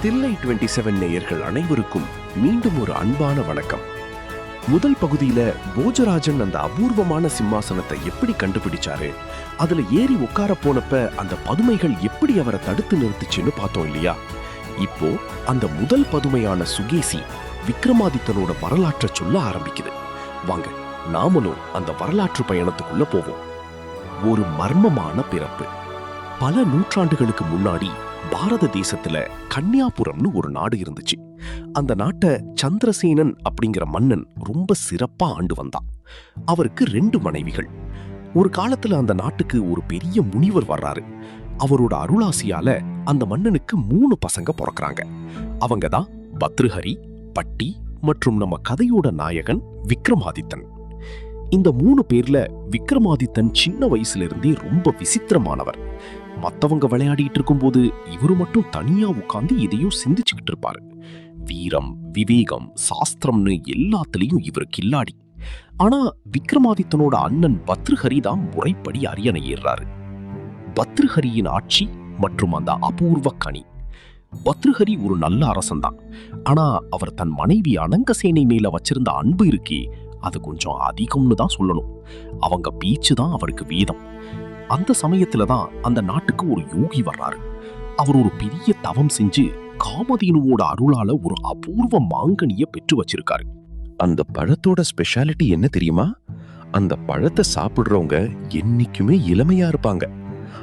தில்லை 27 நேயர்கள் அனைவருக்கும் மீண்டும் ஒரு அன்பான வணக்கம். முதல் பகுதியில போஜராஜன் அந்த அபூர்வமான சிம்மாசனத்தை எப்படி கண்டுபிடிச்சாரு, அதுல ஏறி உட்கார போனப்ப அந்த பதுமைகள் எப்படி அவரை தடுத்து நிறுத்துச்சுன்னு பார்த்தோம் இல்லையா? இப்போ அந்த முதல் பதுமையான சுகேசி விக்ரமாதித்தனோட வரலாற்றை சொல்ல ஆரம்பிக்குது. வாங்க நாமளும் அந்த வரலாற்று பயணத்துக்குள்ள போவோம். ஒரு மர்மமான பிறப்பு. பல நூற்றாண்டுகளுக்கு முன்னாடி பாரத தேசத்துல கன்னியாபுரம்னு ஒரு நாடு இருந்துச்சு. அந்த நாட்டை சந்திரசேனன் அப்படிங்கிற மன்னன் ரொம்ப சிறப்பா ஆண்டு வந்தான். அவருக்கு 2 மனைவிகள். ஒரு காலத்துல அந்த நாட்டுக்கு ஒரு பெரிய முனிவர் வர்றாரு. அவரோட அருளாசியால அந்த மன்னனுக்கு 3 பசங்க பிறக்கறாங்க. அவங்க தான் பத்ருஹரி, பட்டி மற்றும் நம்ம கதையோட நாயகன் விக்ரமாதித்தன். இந்த 3 பேர்ல விக்ரமாதித்தன் சின்ன வயசுல இருந்தே ரொம்ப விசித்திரமானவர். மத்தவங்க விளையாடிட்டு இருக்கும்போது இவரு மட்டும் தனியா உட்கார்ந்து எதையோ சிந்திச்சுக்கிட்டு இருப்பாரு. வீரம், விவேகம், சாஸ்திரம்னு எல்லாத்துலயும் இவரு கில்லாடி. ஆனா விக்ரமாதித்தனோட அண்ணன் பத்ருஹரி தான் முறைப்படி அரியணை ஏறாரு. பத்ருஹரியின் ஆட்சி மற்றும் அந்த அபூர்வ கனி. பத்ருஹரி ஒரு நல்ல அரசன் தான். ஆனா அவர் தன் மனைவி அனங்கசேனை மேல வச்சிருந்த அன்பு இருக்கே, அது கொஞ்சம் அதிகம்னு தான் சொல்லணும். அவங்க பேச்சு தான் அவருக்கு வேதம். அந்த சமயத்துல தான் அந்த நாட்டுக்கு ஒரு யோகி வர்றாரு. அவர் ஒரு பெரிய தவம் செஞ்சு காமதேனுவோட அருளால ஒரு அபூர்வ மாங்கனிய பெற்று வச்சிருக்காரு. அந்த பழத்தோட ஸ்பெஷாலிட்டி என்ன தெரியுமா? அந்த பழத்தை சாப்பிடுறவங்க என்னைக்குமே இளமையா இருப்பாங்க.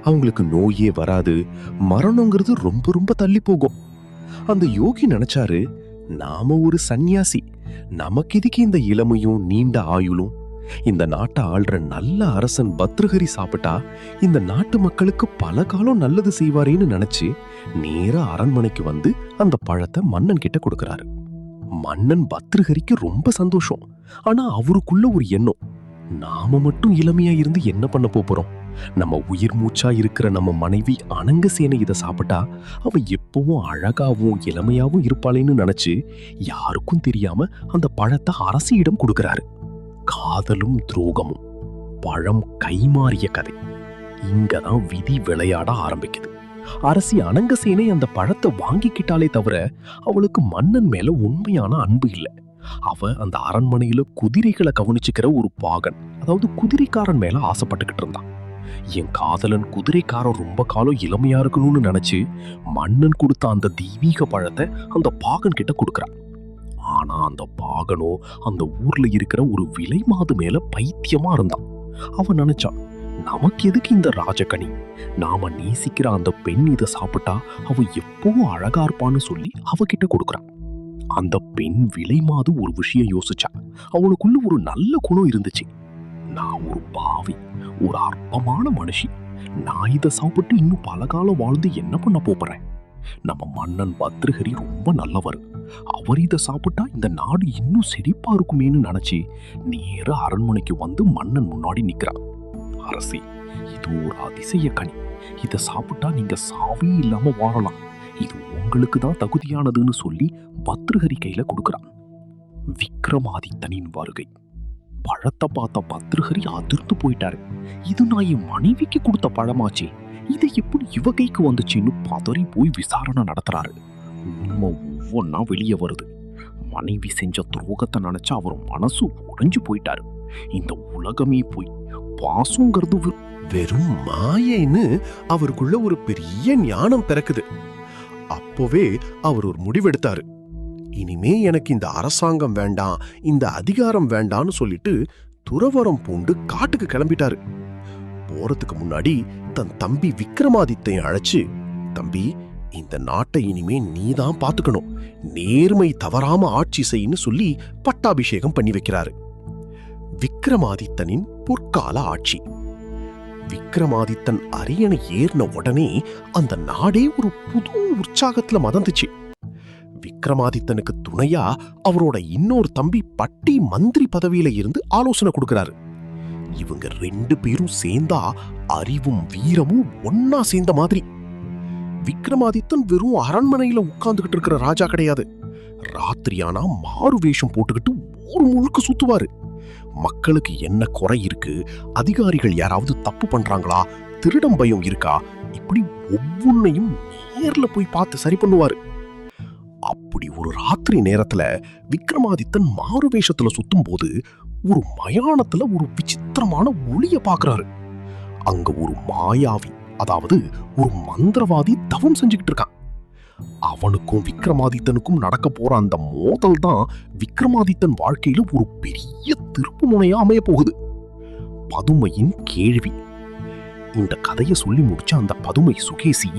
அவங்களுக்கு நோயே வராது, மரணங்கிறது ரொம்ப ரொம்ப தள்ளி போகும். அந்த யோகி நினைச்சாரு, நாம ஒரு சந்நியாசி, நமக்கு எதுக்கு இந்த இளமையும் நீண்ட ஆயுளும்? இந்த நாட்டை ஆள்ற நல்ல அரசன் பத்ருஹரி சாப்பிட்டா இந்த நாட்டு மக்களுக்கு பல காலம் நல்லது செய்வாரேன்னு நினைச்சு நேரா அரண்மனைக்கு வந்து அந்த பழத்தை மன்னன் கிட்ட கொடுக்கறாரு. மன்னன் பத்ருஹரிக்கு ரொம்ப சந்தோஷம். ஆனா அவருக்குள்ள ஒரு எண்ணம், நாம மட்டும் இளமையா இருந்து என்ன பண்ண போறோம்? நம்ம உயிர் மூச்சா இருக்கிற நம்ம மனைவி அனங்கசேனை இதை சாப்பிட்டா அவ எப்பவும் அழகாவும் இளமையாவும் இருப்பாளேன்னு நினைச்சு யாருக்கும் தெரியாம அந்த பழத்தை அரசியிடம் கொடுக்கறாரு. காதலும் துரோகமும், பழம் கைமாறிய கதை. இங்கதான் விதி விளையாட ஆரம்பிக்குது. அரசி அனங்கசேனை அந்த பழத்தை வாங்கிக்கிட்டாலே தவிர அவளுக்கு மன்னன் மேல உண்மையான அன்பு இல்லை. அவ அந்த அரண்மனையில குதிரைகளை கவனிச்சுக்கிற ஒரு பாகன், அதாவது குதிரைக்காரன் மேல ஆசைப்பட்டுக்கிட்டு இருந்தான். என் காதலன் குதிரைக்காரன் ரொம்ப காலம் இளமையா இருக்கணும்னு நினைச்சு மன்னன் கொடுத்த அந்த தெய்வீக பழத்தை அந்த பாகன் கிட்ட கொடுக்கறான். ஆனா அந்த பாகனோ அந்த ஊர்ல இருக்கிற ஒரு விலை மாது மேல பைத்தியமா இருந்தான். அவன் நினைச்சான், நமக்கு எதுக்கு இந்த ராஜகனி? நாம நேசிக்கிற அந்த பெண் இதை சாப்பிட்டா அவ எப்பவும் அழகா இருப்பான்னு சொல்லி அவகிட்ட கொடுக்கறான். அந்த பெண் விலை மாது ஒரு விஷயம் யோசிச்சா. அவளுக்குள்ள ஒரு நல்ல குணம் இருந்துச்சு. நான் ஒரு பாவி, ஒரு அற்பமான மனுஷி. நான் இதை சாப்பிட்டு இன்னும் பல காலம் வாழ்ந்து என்ன பண்ண போறேன்? நம்ம மன்னன் பத்ருஹரி ரொம்ப நல்லவர். அவர் இதை சாப்பிட்டா இந்த நாடு இன்னும் செழிப்பா இருக்குமேன்னு நினைச்சு நேர அரண்மனைக்கு வந்து மன்னன் முன்னாடி நிக்கிறான். அரசி, இது ஒரு அதிசய கனி. இதை சாப்பிட்டா நீங்க சாவே இல்லாம வாழலாம். இது உங்களுக்கு தான் தகுதியானதுன்னு சொல்லி பத்ருஹரி கையில கொடுக்கறான். விக்ரமாதித்தனின் வருகை. பழத்தை பார்த்த பத்ருஹரி அதிர்ந்து போயிட்டாரு. இது நான் என் மனைவிக்கு கொடுத்த பழமாச்சே, இது எப்படி இவ கைக்கு வந்துச்சுன்னு பதறி போய் விசாரணை நடத்துறாரு. உண்மை ஒவ்வொன்னா வெளியே வருது. மனைவி செஞ்ச துரோகத்தை நினைச்சா அவர் மனசு உடைஞ்சு போயிட்டாரு. இந்த உலகமே போய் பாசங்கிறது வெறும் மாயைன்னு அவருக்குள்ள ஒரு பெரிய ஞானம் பிறக்குது. அப்போவே அவர் ஒரு முடிவெடுத்தாரு. இனிமே எனக்கு இந்த அரசாங்கம் வேண்டாம், இந்த அதிகாரம் வேண்டான்னு சொல்லிட்டு துறவரம் பூண்டு காட்டுக்கு கிளம்பிட்டாரு. போறதுக்கு முன்னாடி தன் தம்பி விக்ரமாதித்தையும் அழைச்சு, தம்பி, இந்த நாட்டை இனிமே நீதான் பாத்துக்கணும், நேர்மை தவறாம ஆட்சி செய்யன்னு சொல்லி பட்டாபிஷேகம் பண்ணி வைக்கிறாரு. விக்ரமாதித்தனின் பொற்கால ஆட்சி. விக்ரமாதித்தன் அரியணை ஏறின உடனே அந்த நாடே ஒரு புது உற்சாகத்துல மதந்துச்சு. விக்ரமாதித்தனுக்கு துணையா அவரோட இன்னொரு தம்பி பட்டி மந்திரி பதவியில இருந்து ஆலோசனை கொடுக்கிறாரு. இவங்க 2 பேரும் சேர்ந்தா அறிவும் வீரமும் ஒன்னா சேர்ந்த மாதிரி. விக்ரமாதித்தன் வெறும் அரண்மனையில உட்கார்ந்துகிட்டு இருக்கிற ராஜா கிடையாது. ராத்திரியானா மாறு வேஷம் போட்டுக்கிட்டு ஊர் முழுக்க சுத்துவாரு. மக்களுக்கு என்ன குறை இருக்கு, அதிகாரிகள் யாராவது தப்பு பண்றாங்களா, திருடம் பயம் இருக்கா, இப்படி ஒவ்வொன்னையும் நேர்ல போய் பார்த்து சரி பண்ணுவாரு. அப்படி ஒரு ராத்திரி நேரத்துல விக்ரமாதித்தன் மாறு வேஷத்துல சுத்தும் போது ஒரு மயானத்துல ஒரு விசித்திரமான ஒளிய பாக்குறாரு. அங்க ஒரு மாயாவி, அதாவது ஒரு மந்திரவாதி தவம் செஞ்சுக்கிட்டு இருக்கான். அவனுக்கும் விக்ரமாதித்தனுக்கும் நடக்க போற அந்த மோதல் தான் விக்ரமாதித்தன் வாழ்க்கையில ஒரு பெரிய திருப்பு முனையா அமைய போகுது. பதுமையின் கேள்வி. இந்த கதையை சொல்லி முடிச்ச அந்த பதுமை சுகேசி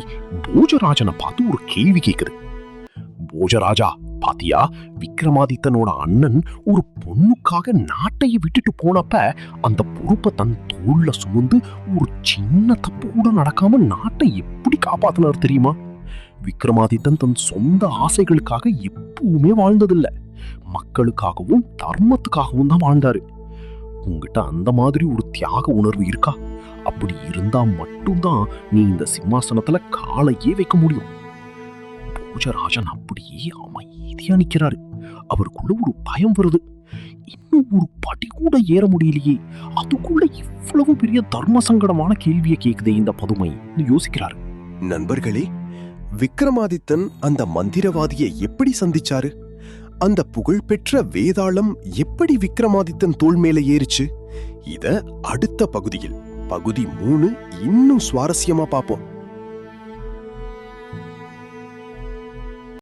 போஜராஜனை பார்த்து ஒரு கேள்வி கேக்குது. போஜராஜா, பாத்தியா, விக்ரமாதித்தனோட அண்ணன் ஒரு பொண்ணுக்காக நாட்டையை விட்டுட்டு போனப்ப அந்த பொறுப்பை தன் தோள்ல சுமந்து ஒரு சின்ன தப்பு கூட நடக்காம நாட்டை எப்படி காப்பாத்தினார் தெரியுமா? விக்ரமாதித்தன் தன் சொந்த ஆசைகளுக்காக எப்பவுமே வாழ்ந்ததில்லை, மக்களுக்காகவும் தர்மத்துக்காகவும் தான் வாழ்ந்தாரு. உங்ககிட்ட அந்த மாதிரி ஒரு தியாக உணர்வு இருக்கா? அப்படி இருந்தா மட்டும்தான் நீ இந்த சிம்மாசனத்துல காலையே வைக்க முடியும். போஜராஜன் அப்படியே அமைதியா நிக்கிறாரு. அவருக்குள்ள ஒரு பயம் வருது. இன்னும் ஒரு படி கூட ஏற முடியலையே, அதுக்குள்ள இவ்வளவு பெரிய தர்ம சங்கடமான கேள்வியை கேக்குதே இந்த பதுமை யோசிக்கிறாரு. நண்பர்களே, விக்ரமாதித்தன் அந்த மந்திரவாதியை எப்படி சந்திச்சாரு? அந்த புகழ்பெற்ற வேதாளம் எப்படி விக்ரமாதித்தன் தோள் மேல ஏறிச்சு? இத அடுத்த பகுதியில், பகுதி 3 இன்னும் சுவாரஸ்யமா பார்ப்போம்.